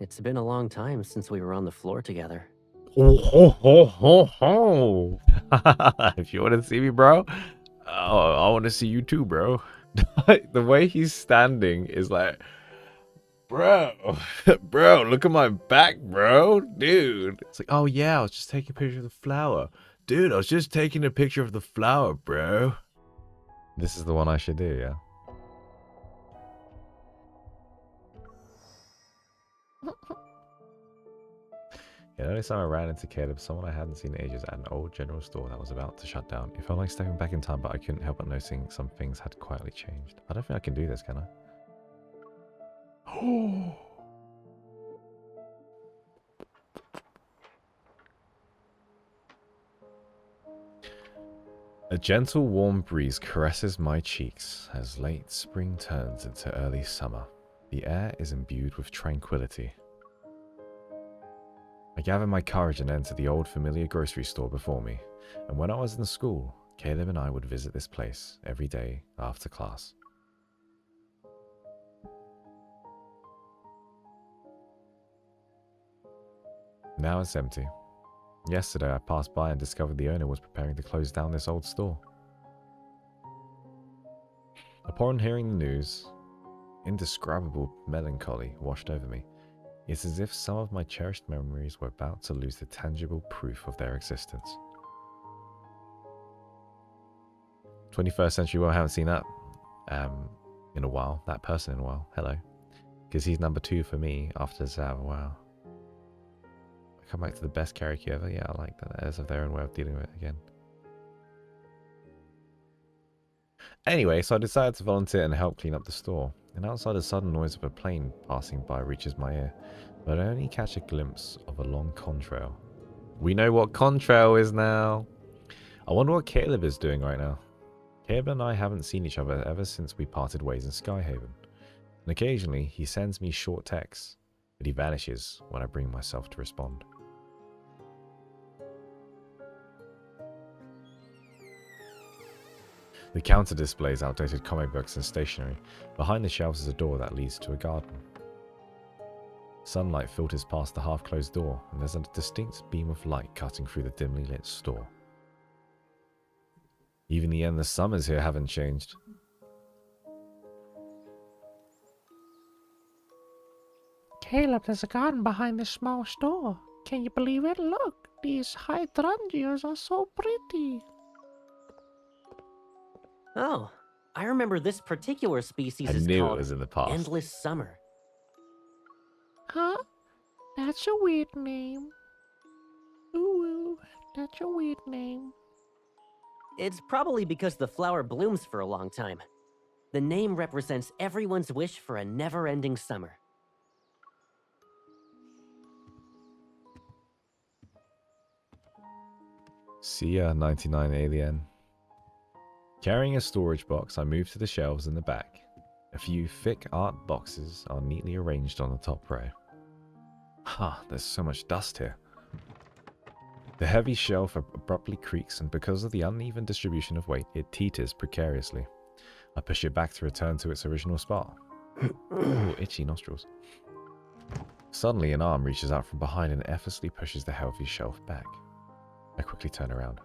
It's been a long time since we were on the floor together. Oh, ho, ho, ho, ho. If you want to see me, bro, I want to see you too, bro. The way he's standing is like, bro, bro, look at my back, bro, dude. It's like, oh yeah, I was just taking a picture of the flower. Dude, I was just taking a picture of the flower, bro. This is the one I should do, yeah? Yeah, the only time I ran into Caleb, someone I hadn't seen in ages at an old general store that was about to shut down. It felt like stepping back in time, but I couldn't help but noticing some things had quietly changed. I don't think I can do this, can I? A gentle warm breeze caresses my cheeks as late spring turns into early summer. The air is imbued with tranquility. I gather my courage and enter the old familiar grocery store before me, and when I was in school, Caleb and I would visit this place every day after class. Now it's empty. Yesterday I passed by and discovered the owner was preparing to close down this old store. Upon hearing the news, indescribable melancholy washed over me. It's as if some of my cherished memories were about to lose the tangible proof of their existence. 21st century, well, I haven't seen that in a while, that person in a while. Hello. Because he's number 2 for me after Zav. Wow. I come back to the best karaoke ever. Yeah, I like that. As of their own way of dealing with it again. Anyway, so I decided to volunteer and help clean up the store. And outside, a sudden noise of a plane passing by reaches my ear, but I only catch a glimpse of a long contrail. We know what contrail is now. I wonder what Caleb is doing right now. Caleb and I haven't seen each other ever since we parted ways in Skyhaven. And occasionally, he sends me short texts, but he vanishes when I bring myself to respond. The counter displays outdated comic books and stationery. Behind the shelves is a door that leads to a garden. Sunlight filters past the half-closed door, and there's a distinct beam of light cutting through the dimly lit store. Even the endless summers here haven't changed. Caleb, there's a garden behind this small store. Can you believe it? Look, these hydrangeas are so pretty. Oh, I remember this particular species I is knew it called was in the past. Endless Summer. Huh? That's a weird name. Ooh, that's a weird name. It's probably because the flower blooms for a long time. The name represents everyone's wish for a never-ending summer. See ya, 99 alien. Carrying a storage box, I move to the shelves in the back. A few thick art boxes are neatly arranged on the top row. There's so much dust here. The heavy shelf abruptly creaks, and because of the uneven distribution of weight, it teeters precariously. I push it back to return to its original spot. Ooh, itchy nostrils. Suddenly, an arm reaches out from behind and effortlessly pushes the heavy shelf back. I quickly turn around.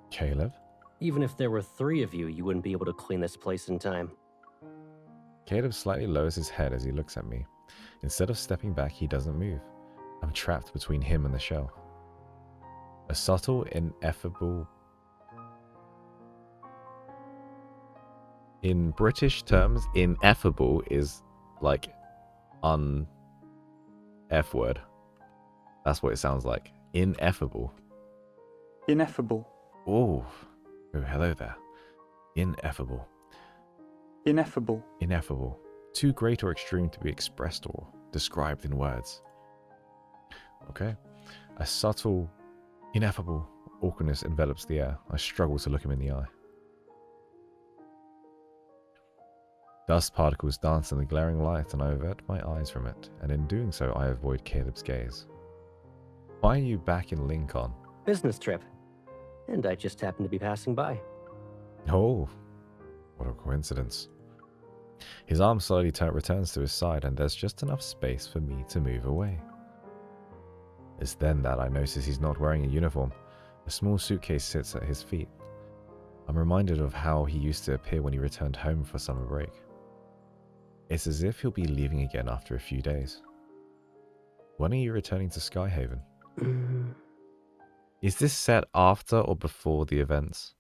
Caleb? Even if there were 3 of you, you wouldn't be able to clean this place in time. Caleb slightly lowers his head as he looks at me. Instead of stepping back, he doesn't move. I'm trapped between him and the shell. A subtle, ineffable... In British terms, ineffable is like F word. That's what it sounds like. Ineffable. Ineffable. Oh, hello there. Ineffable. Ineffable. Ineffable. Too great or extreme to be expressed or described in words. Okay. A subtle, ineffable awkwardness envelops the air. I struggle to look him in the eye. Dust particles dance in the glaring light, and I avert my eyes from it, and in doing so, I avoid Caleb's gaze. Why are you back in Lincoln? Business trip. And I just happened to be passing by. Oh, what a coincidence. His arm slowly returns to his side, and there's just enough space for me to move away. It's then that I notice he's not wearing a uniform. A small suitcase sits at his feet. I'm reminded of how he used to appear when he returned home for summer break. It's as if he'll be leaving again after a few days. When are you returning to Skyhaven? Is this set after or before the events?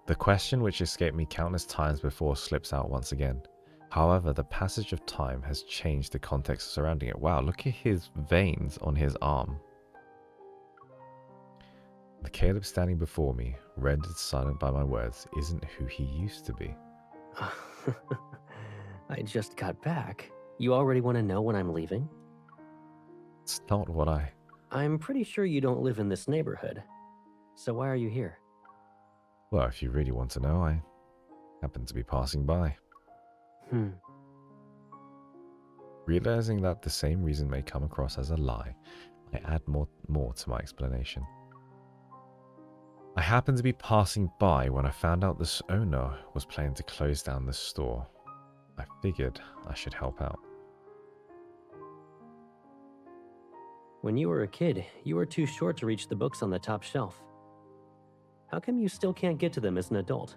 The question, which escaped me countless times before, slips out once again. However, the passage of time has changed the context surrounding it. Wow, look at his veins on his arm. The Caleb standing before me, rendered silent by my words, isn't who he used to be. I just got back. You already want to know when I'm leaving? It's not what I... I'm pretty sure you don't live in this neighborhood. So why are you here? Well, if you really want to know, I happen to be passing by. Realizing that the same reason may come across as a lie, I add more to my explanation. I happened to be passing by when I found out this owner was planning to close down the store. I figured I should help out. When you were a kid, you were too short to reach the books on the top shelf. How come you still can't get to them as an adult?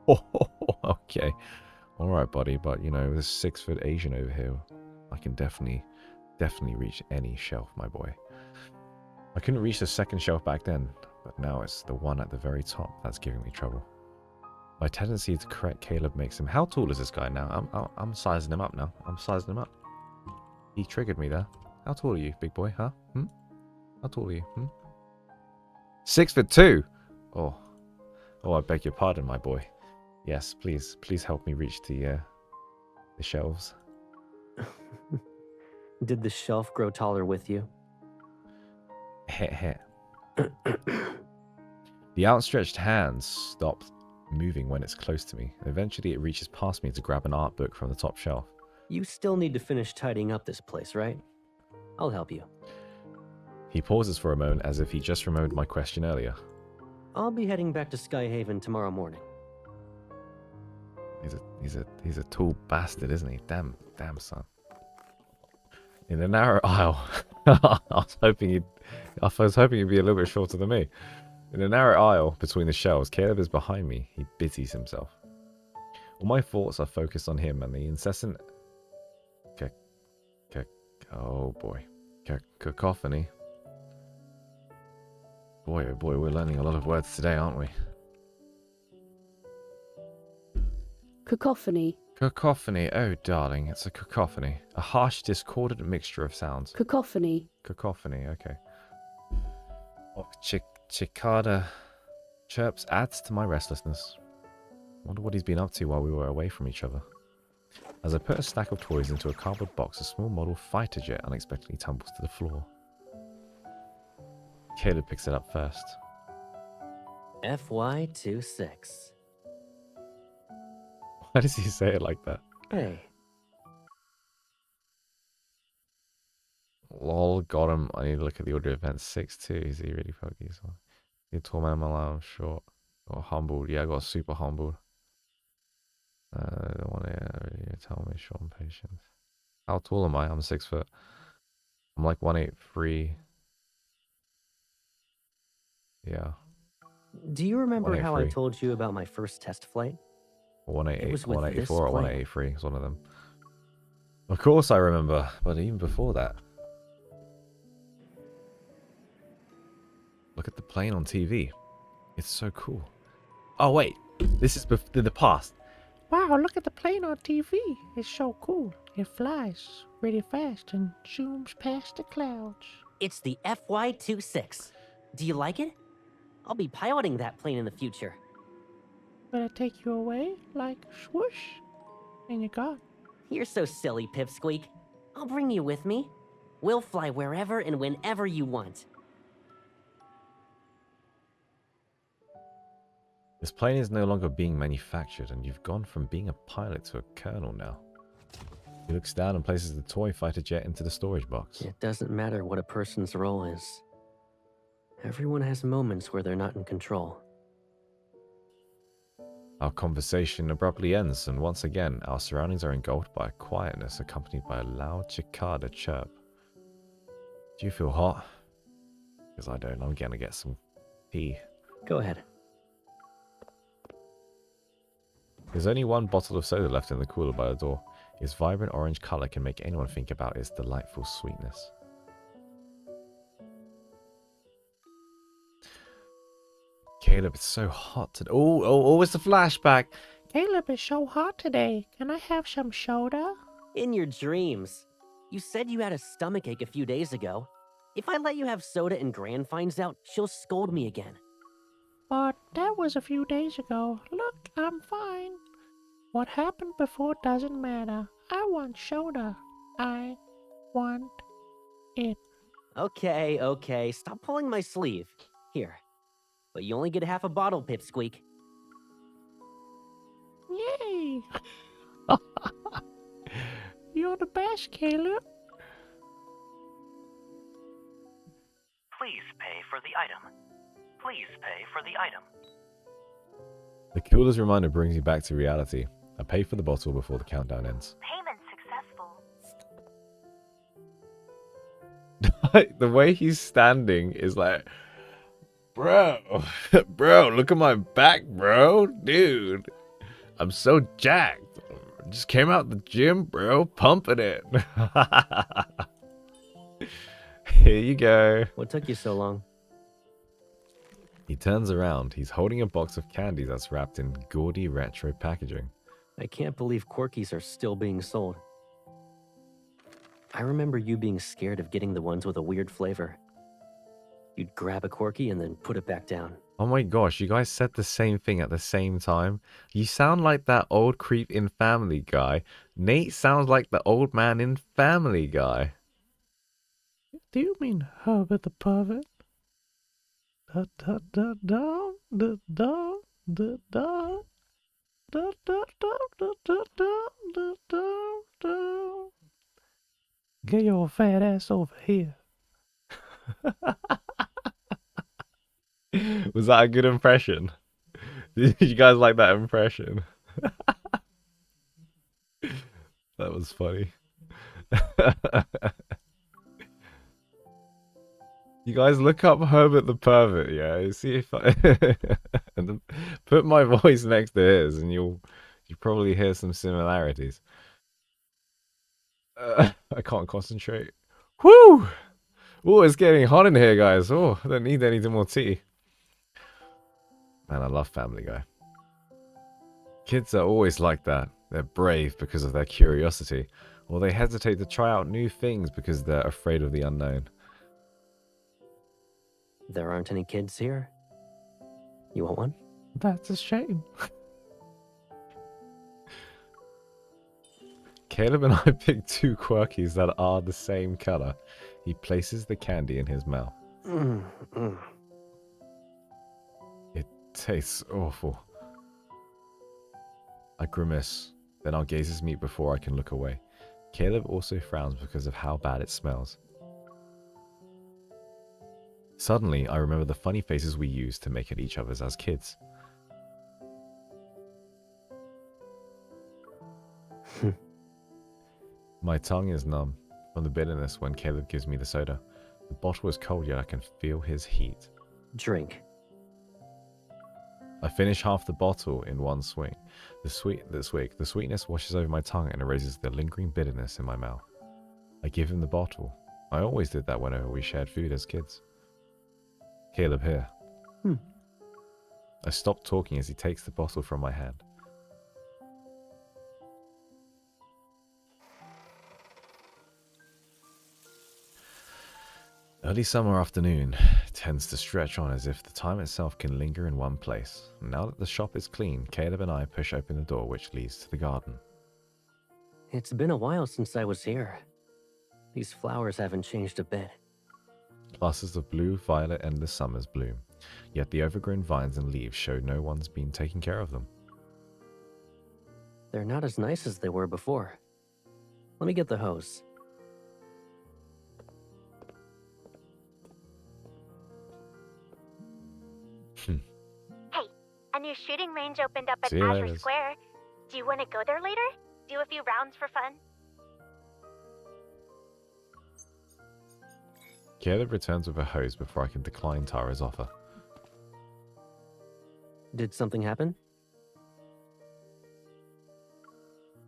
Oh, okay. Alright, buddy, but you know, this 6-foot Asian over here, I can definitely reach any shelf, my boy. I couldn't reach the second shelf back then, but now it's the one at the very top that's giving me trouble. My tendency to correct Caleb makes him... How tall is this guy now? I'm sizing him up now. I'm sizing him up. He triggered me there. How tall are you, big boy, huh? How tall are you? 6'2". Oh, I beg your pardon, my boy. Yes, please help me reach the shelves. Did the shelf grow taller with you? Heh. The outstretched hand stops moving when it's close to me. Eventually, it reaches past me to grab an art book from the top shelf. You still need to finish tidying up this place, right? I'll help you. He pauses for a moment as if he just remembered my question earlier. I'll be heading back to Skyhaven tomorrow morning. He's a tall bastard, isn't he? Damn son. In the narrow aisle, I was hoping he'd be a little bit shorter than me. In the narrow aisle between the shelves, Caleb is behind me. He busies himself. All my thoughts are focused on him and the incessant oh boy, cacophony. Boy, oh boy, we're learning a lot of words today, aren't we? Cacophony. Cacophony, oh darling, it's a cacophony. A harsh, discordant mixture of sounds. Cacophony. Cacophony, okay. Oh, cicada chirps adds to my restlessness. Wonder what he's been up to while we were away from each other. As I put a stack of toys into a cardboard box, a small model fighter jet unexpectedly tumbles to the floor. Caleb picks it up first. FY26. Why does he say it like that? Hey. Lol, got him. I need to look at the order of events. 6'2". Is he really funky? So, you tall man, I'm short. Or humbled. Yeah, I got super humbled. I don't want to really tell me short and patient. How tall am I? I'm 6 foot. I'm like 183. Yeah. Do you remember how I 183. told you about my first test flight? 188, was with 184 or this plane. 183 is one of them. Of course I remember, but even before that. Look at the plane on TV. It's so cool. Oh wait, this is in the past. Wow, look at the plane on TV. It's so cool. It flies really fast and zooms past the clouds. It's the FY26. Do you like it? I'll be piloting that plane in the future. Will it take you away like swoosh? And you're gone. You're so silly, Pipsqueak. I'll bring you with me. We'll fly wherever and whenever you want. This plane is no longer being manufactured, and you've gone from being a pilot to a colonel now. He looks down and places the toy fighter jet into the storage box. It doesn't matter what a person's role is. Everyone has moments where they're not in control. Our conversation abruptly ends, and once again, our surroundings are engulfed by a quietness accompanied by a loud cicada chirp. Do you feel hot? Because I don't. I'm gonna get some tea. Go ahead. There's only one bottle of soda left in the cooler by the door. Its vibrant orange color can make anyone think about its delightful sweetness. Caleb, it's so hot today. Oh, it's a flashback. Caleb is so hot today. Can I have some soda? In your dreams. You said you had a stomachache a few days ago. If I let you have soda and Gran finds out, she'll scold me again. But that was a few days ago. Look, I'm fine. What happened before doesn't matter. I want soda. I want it. Okay, stop pulling my sleeve. Here. But you only get half a bottle, Pipsqueak. Yay! You're the best, Caleb. Please pay for the item. Please pay for the item. The cooler's reminder brings you back to reality. I pay for the bottle before the countdown ends. Payment successful. The way he's standing is like, bro, look at my back, bro. Dude, I'm so jacked. Just came out the gym, bro, pumping it. Here you go. What took you so long? He turns around. He's holding a box of candy that's wrapped in gaudy retro packaging. I can't believe Corkies are still being sold. I remember you being scared of getting the ones with a weird flavor. You'd grab a Corky and then put it back down. Oh my gosh, you guys said the same thing at the same time. You sound like that old creep in Family Guy. Nate sounds like the old man in Family Guy. Do you mean Herbert the pervert? Da da da da da da da da da da da da da da da da. Get your fat ass over here. Was that a good impression? Did you guys like that impression? That was funny. You guys look up Herbert the Pervert, yeah? See if I and then put my voice next to his and you probably hear some similarities. I can't concentrate. Whoo! Oh, it's getting hot in here, guys. Oh, I don't need any more tea. Man, I love Family Guy. Kids are always like that. They're brave because of their curiosity, or they hesitate to try out new things because they're afraid of the unknown. There aren't any kids here. You want one? That's a shame. Caleb and I picked two Quirkies that are the same color. He places the candy in his mouth. It tastes awful. I grimace, then our gazes meet before I can look away. Caleb also frowns because of how bad it smells. Suddenly, I remember the funny faces we used to make at each other's as kids. My tongue is numb from the bitterness when Caleb gives me the soda. The bottle is cold, yet I can feel his heat. Drink. I finish half the bottle in one swing. The sweetness washes over my tongue and erases the lingering bitterness in my mouth. I give him the bottle. I always did that whenever we shared food as kids. Caleb, here. I stop talking as he takes the bottle from my hand. Early summer afternoon tends to stretch on as if the time itself can linger in one place. Now that the shop is clean, Caleb and I push open the door which leads to the garden. It's been a while since I was here. These flowers haven't changed a bit. Clusters of blue, violet, and the summer's bloom. Yet the overgrown vines and leaves show no one's been taking care of them. They're not as nice as they were before. Let me get the hose. Hey, A new shooting range opened up at See you Azure later. Square. Do you want to go there later? Do a few rounds for fun? Caleb returns with a hose before I can decline Tara's offer. Did something happen?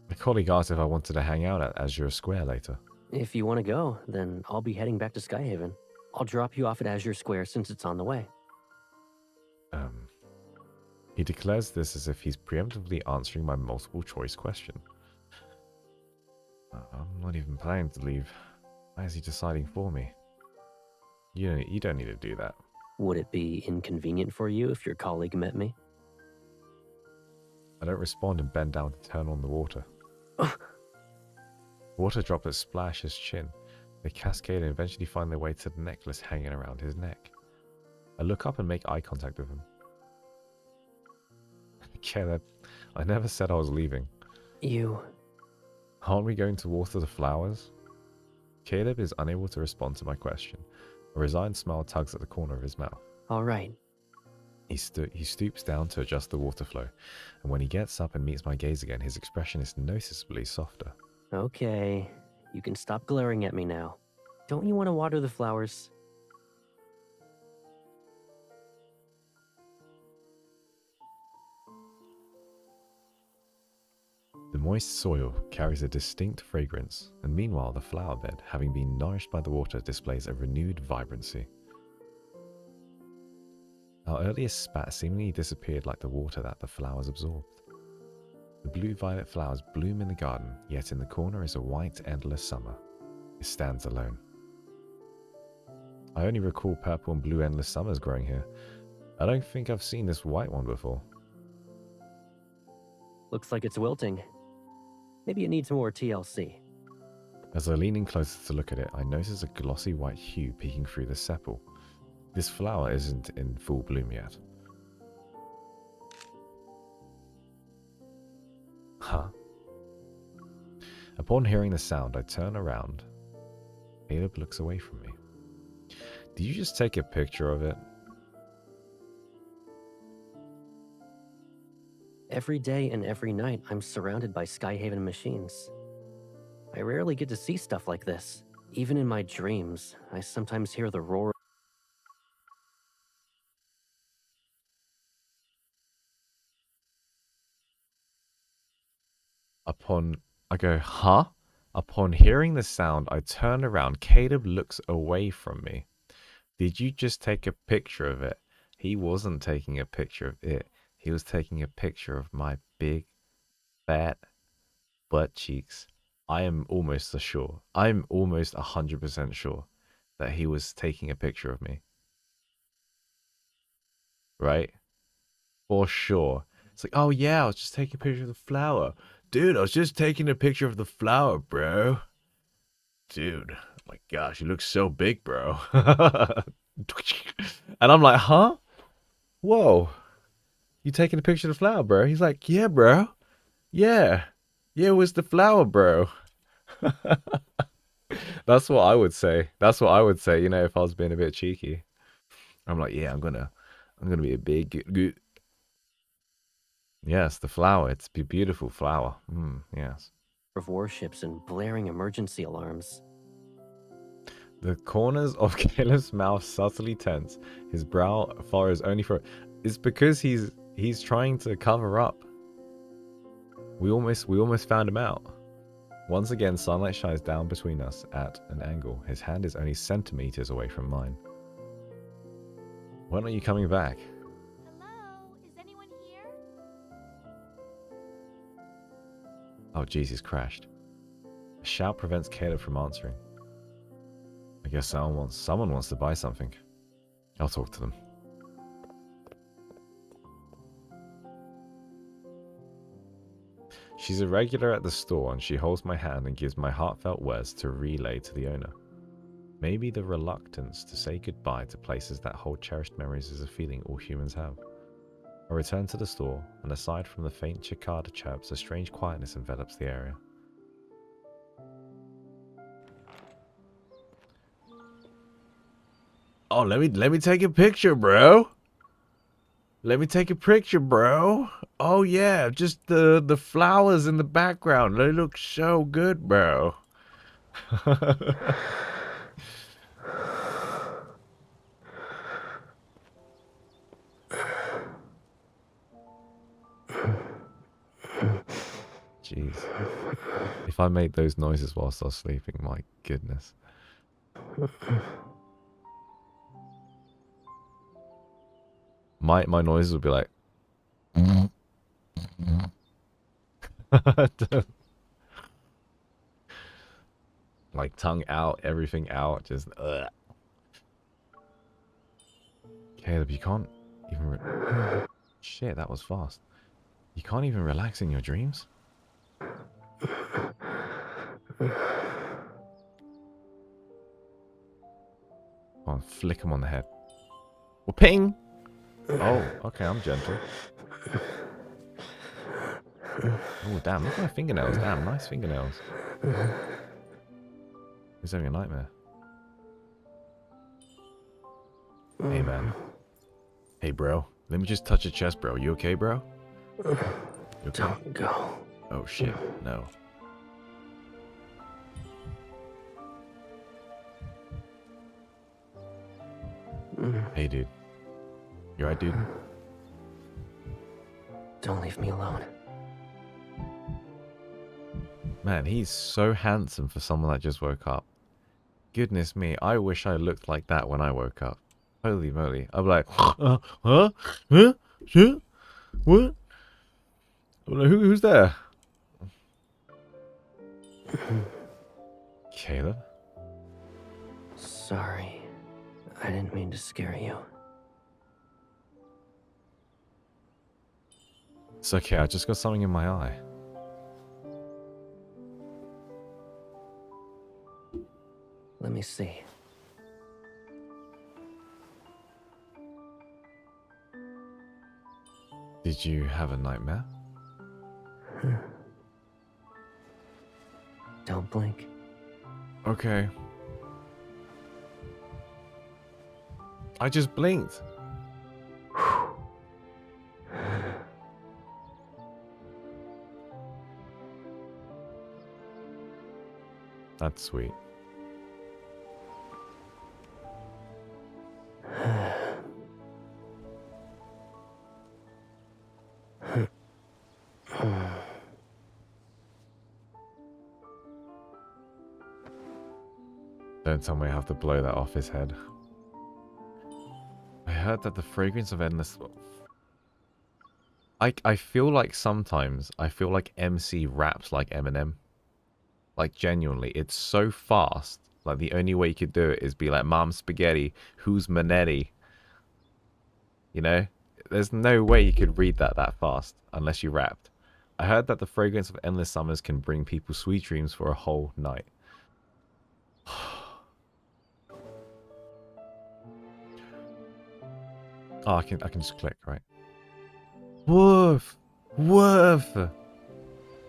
My colleague asked if I wanted to hang out at Azure Square later. If you want to go, then I'll be heading back to Skyhaven. I'll drop you off at Azure Square since it's on the way. He declares this as if he's preemptively answering my multiple choice question. I'm not even planning to leave. Why is he deciding for me? You don't need to do that. Would it be inconvenient for you if your colleague met me? I don't respond and bend down to turn on the water. Water droplets splash his chin. They cascade and eventually find their way to the necklace hanging around his neck. I look up and make eye contact with him. Caleb, I never said I was leaving. You... Aren't we going to water the flowers? Caleb is unable to respond to my question. A resigned smile tugs at the corner of his mouth. All right. He stoops down to adjust the water flow, and when he gets up and meets my gaze again, his expression is noticeably softer. Okay. You can stop glaring at me now. Don't you want to water the flowers? The moist soil carries a distinct fragrance, and meanwhile the flower bed, having been nourished by the water, displays a renewed vibrancy. Our earliest spat seemingly disappeared like the water that the flowers absorbed. The blue-violet flowers bloom in the garden, yet in the corner is a white, endless summer. It stands alone. I only recall purple and blue endless summers growing here. I don't think I've seen this white one before. Looks like it's wilting. Maybe it needs more TLC. As I lean in closer to look at it, I notice a glossy white hue peeking through the sepal. This flower isn't in full bloom yet. Huh? Upon hearing the sound, I turn around. Caleb looks away from me. Did you just take a picture of it? Every day and every night, I'm surrounded by Skyhaven machines. I rarely get to see stuff like this. Even in my dreams, I sometimes hear the roar. I go, huh? Upon hearing the sound, I turn around. Caleb looks away from me. Did you just take a picture of it? He wasn't taking a picture of it. He was taking a picture of my big, fat butt cheeks. I am almost 100% sure that he was taking a picture of me. Right? For sure. It's like, oh yeah, I was just taking a picture of the flower. Dude, I was just taking a picture of the flower, bro. Dude, oh my gosh, you look so big, bro. And I'm like, huh? Whoa. You taking a picture of the flower, bro? He's like, yeah, bro. Yeah. Yeah, it was the flower, bro. That's what I would say. That's what I would say, you know, if I was being a bit cheeky. I'm like, yeah, I'm gonna be a big. Yes, the flower. It's a beautiful flower. Yes. Of warships and blaring emergency alarms. The corners of Caleb's mouth subtly tense. His brow furrows only for. It's because he's trying to cover up. We almost found him out. Once again, sunlight shines down between us at an angle. His hand is only centimeters away from mine. When are you coming back? Hello? Is anyone here? Oh, Jesus crashed. A shout prevents Caleb from answering. I guess someone wants to buy something. I'll talk to them. She's a regular at the store and she holds my hand and gives my heartfelt words to relay to the owner. Maybe the reluctance to say goodbye to places that hold cherished memories is a feeling all humans have. I return to the store, and aside from the faint cicada chirps, a strange quietness envelops the area. Oh, let me take a picture, bro. Let me take a picture, bro. Oh yeah, just the flowers in the background. They look so good, bro. Jeez. If I made those noises whilst I was sleeping, my goodness. My noises would be like like tongue out, everything out, just Caleb, you can't even shit, that was fast. You can't even relax in your dreams? Come on, flick him on the head. Well, ping! Oh, okay, I'm gentle. Oh, damn, look at my fingernails. Damn, nice fingernails. He's having a nightmare. Hey, man. Hey, bro. Let me just touch your chest, bro. You okay, bro? You okay? Don't go. Oh, shit. No. Hey, dude. You alright, dude? Don't leave me alone. Man, he's so handsome for someone that just woke up. Goodness me, I wish I looked like that when I woke up. Holy moly. I'm like, huh? Shit? What? I'm like, who's there? Caleb? Sorry. I didn't mean to scare you. It's okay, I just got something in my eye. Let me see. Did you have a nightmare? Don't blink. Okay. I just blinked. That's sweet. Don't tell me I have to blow that off his head. I heard that the fragrance of endless... I feel like sometimes, I feel like MC raps like Eminem. Like, genuinely, it's so fast. Like, the only way you could do it is be like, Mom Spaghetti, who's Manetti? You know? There's no way you could read that fast, unless you rapped. I heard that the fragrance of endless summers can bring people sweet dreams for a whole night. Oh, I can just click, right? Woof! Woof!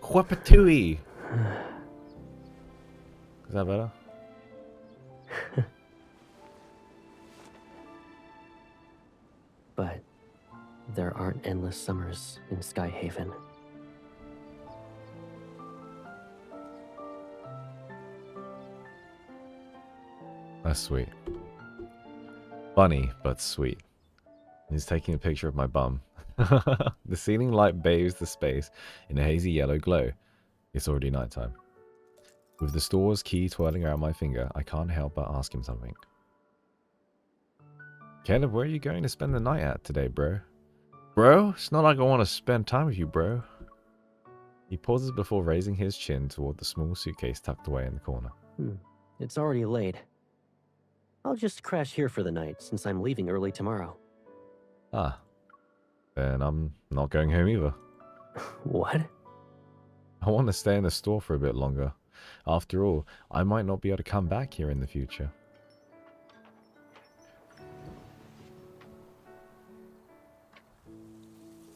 Wapatui! Is that better? But there aren't endless summers in Skyhaven. That's sweet. Funny, but sweet. He's taking a picture of my bum. The ceiling light bathes the space in a hazy yellow glow. It's already nighttime. With the store's key twirling around my finger, I can't help but ask him something. Caleb, where are you going to spend the night at today, bro? Bro, it's not like I want to spend time with you, bro. He pauses before raising his chin toward the small suitcase tucked away in the corner. It's already late. I'll just crash here for the night, since I'm leaving early tomorrow. Ah. Then I'm not going home either. What? I want to stay in the store for a bit longer. After all, I might not be able to come back here in the future.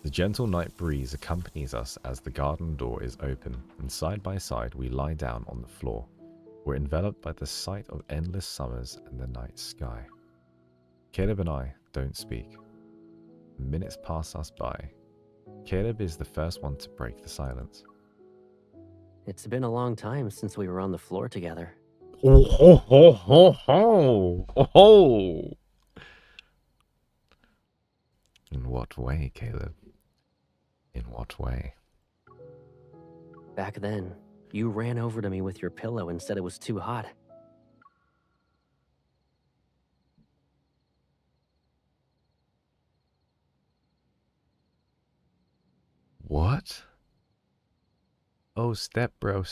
The gentle night breeze accompanies us as the garden door is open, and side by side we lie down on the floor. We're enveloped by the sight of endless summers and the night sky. Caleb and I don't speak. Minutes pass us by. Caleb is the first one to break the silence. It's been a long time since we were on the floor together. Oh ho ho ho ho! Oh ho! In what way, Caleb? In what way? Back then, you ran over to me with your pillow and said it was too hot. What? Oh, step bro,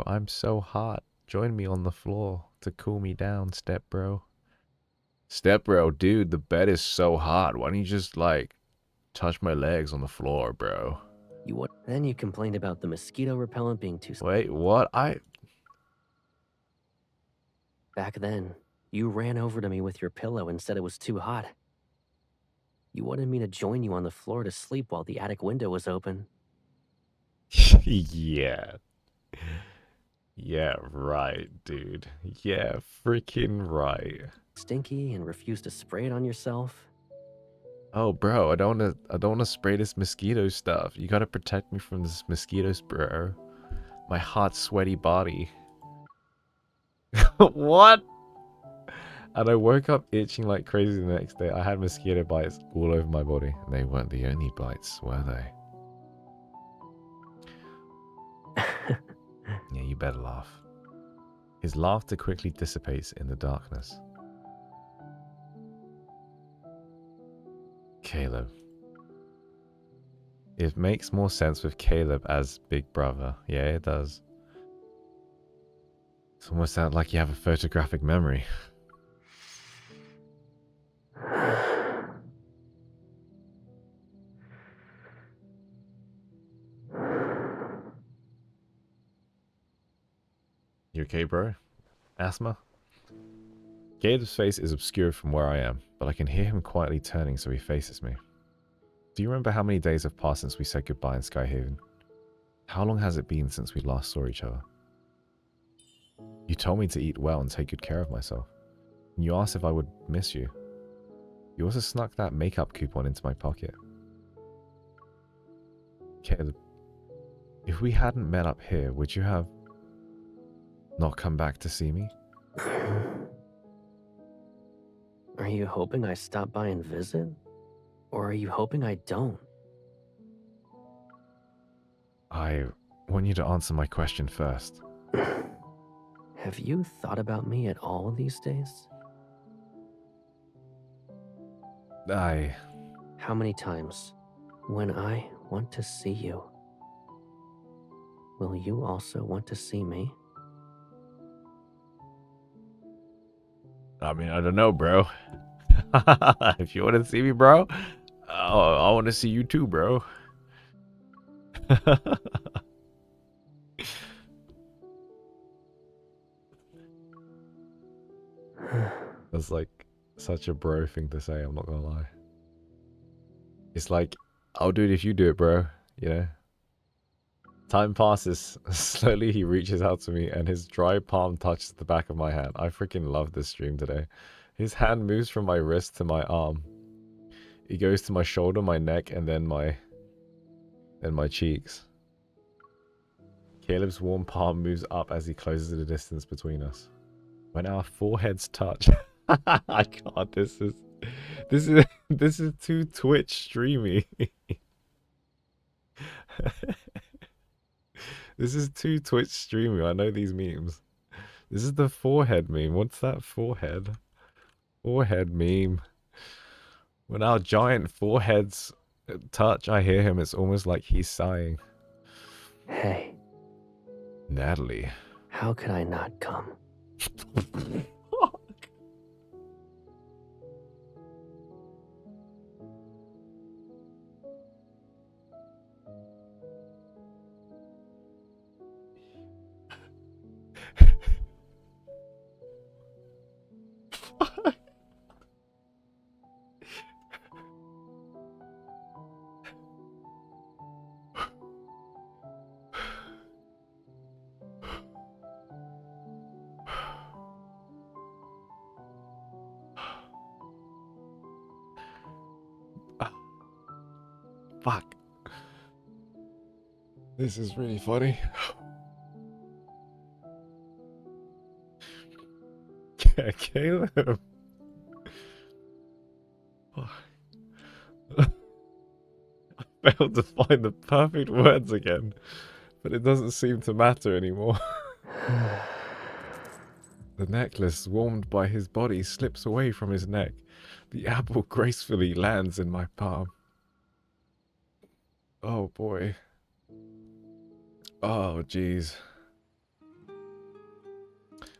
I'm so hot. Join me on the floor to cool me down, step bro. Step bro, dude, the bed is so hot. Why don't you just, like, touch my legs on the floor, bro? Then you complained about the mosquito repellent being too... Wait, what? Back then, you ran over to me with your pillow and said it was too hot. You wanted me to join you on the floor to sleep while the attic window was open. Yeah. Yeah, right, dude. Yeah, freaking right. Stinky and refused to spray it on yourself. Oh, bro, I don't wanna spray this mosquito stuff. You gotta protect me from this mosquitoes, bro. My hot, sweaty body. What? And I woke up itching like crazy the next day. I had mosquito bites all over my body. And they weren't the only bites, were they? Yeah, you better laugh. His laughter quickly dissipates in the darkness. Caleb. It makes more sense with Caleb as big brother. Yeah, it does. It's almost like you have a photographic memory. You okay, bro? Asthma? Caleb's face is obscured from where I am, but I can hear him quietly turning so he faces me. Do you remember how many days have passed since we said goodbye in Skyhaven? How long has it been since we last saw each other? You told me to eat well and take good care of myself. And you asked if I would miss you. You also snuck that makeup coupon into my pocket. Caleb, if we hadn't met up here, would you have not come back to see me? Are you hoping I stop by and visit? Or are you hoping I don't? I want you to answer my question first. Have you thought about me at all these days? How many times, when I want to see you, will you also want to see me? I mean, I don't know, bro. If you want to see me, bro, I want to see you too, bro. That's like such a bro thing to say, I'm not gonna lie. It's like, I'll do it if you do it, bro. You know? Time passes. Slowly he reaches out to me and his dry palm touches the back of my hand. I freaking love this stream today. His hand moves from my wrist to my arm. It goes to my shoulder, my neck, and then my cheeks. Caleb's warm palm moves up as he closes the distance between us. When our foreheads touch, I can't. This is too Twitch streamy. This is too Twitch streamy. I know these memes. This is the forehead meme. What's that forehead? Forehead meme. When our giant foreheads touch, I hear him. It's almost like he's sighing. Hey. Natalie. How could I not come? Fuck. This is really funny. Caleb. I failed to find the perfect words again, but it doesn't seem to matter anymore. The necklace, warmed by his body, slips away from his neck. The apple gracefully lands in my palm. Oh boy. Oh jeez.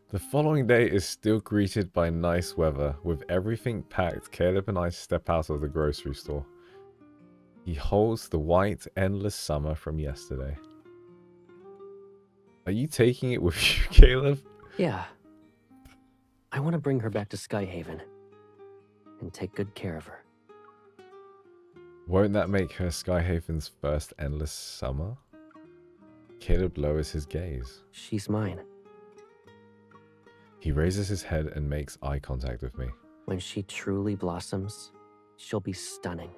The following day is still greeted by nice weather. With everything packed, Caleb and I step out of the grocery store. He holds the white, endless summer from yesterday. Are you taking it with you, Caleb? Yeah. I want to bring her back to Skyhaven and take good care of her. Won't that make her Skyhaven's first endless summer? Caleb lowers his gaze. She's mine. He raises his head and makes eye contact with me. When she truly blossoms, she'll be stunning.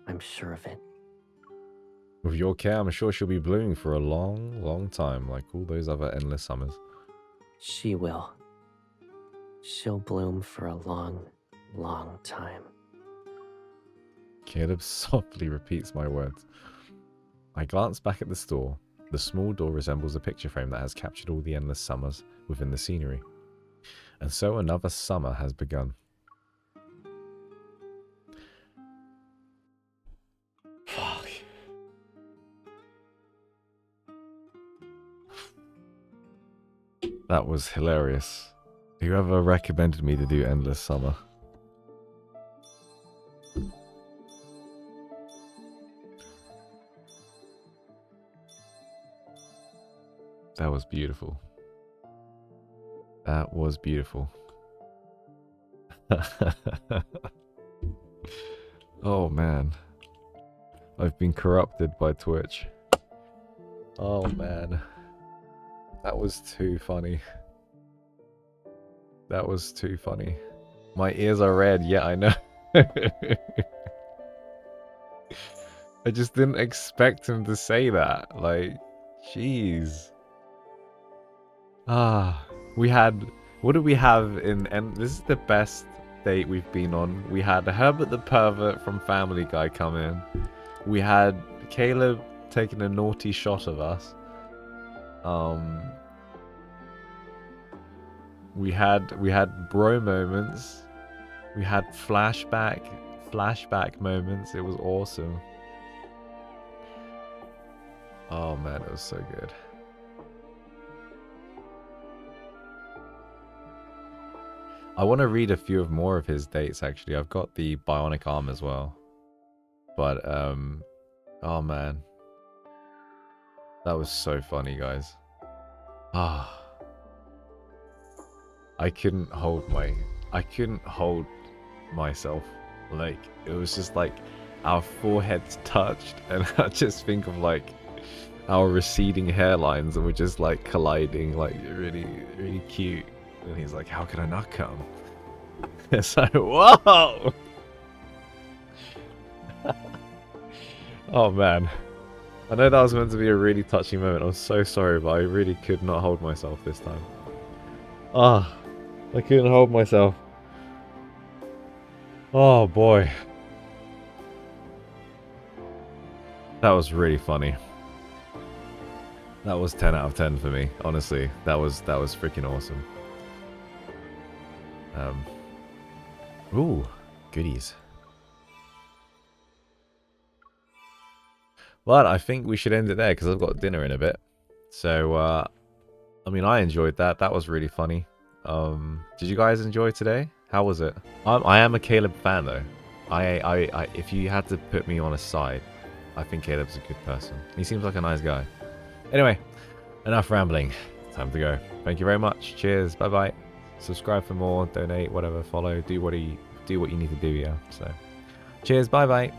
I'm sure of it. With your care, I'm sure she'll be blooming for a long, long time, like all those other endless summers. She will. She'll bloom for a long, long time. Caleb softly repeats my words. I glance back at the store. The small door resembles a picture frame that has captured all the endless summers within the scenery. And so another summer has begun. Fuck. That was hilarious. Whoever recommended me to do Endless Summer. That was beautiful. That was beautiful. Oh man. I've been corrupted by Twitch. Oh man. That was too funny. That was too funny. My ears are red, yeah, I know. I just didn't expect him to say that. Like, jeez. We had, what did we have in, and this is the best date we've been on. We had Herbert the Pervert from Family Guy come in. We had Caleb taking a naughty shot of us. We had bro moments. We had flashback moments. It was awesome. Oh man, it was so good. I want to read a few more of his dates actually. I've got the bionic arm as well. But oh man. That was so funny, guys. I couldn't hold myself. Like, it was just like our foreheads touched and I just think of like our receding hairlines and we're just like colliding, like really, really cute. And he's like, how can I not come? It's like, whoa! Oh man. I know that was meant to be a really touching moment. I'm so sorry, but I really could not hold myself this time. I couldn't hold myself. Oh boy. That was really funny. That was 10 out of 10 for me, honestly. That was freaking awesome. Ooh, goodies. Well, I think we should end it there because I've got dinner in a bit. So, I mean, I enjoyed that. That was really funny. Did you guys enjoy today? How was it? I am a Caleb fan though. I if you had to put me on a side, I think Caleb's a good person. He seems like a nice guy. Anyway, enough rambling. Time to go. Thank you very much. Cheers. Bye bye. Subscribe for more. Donate. Whatever. Follow. Do what you need to do. Yeah. So, cheers. Bye bye.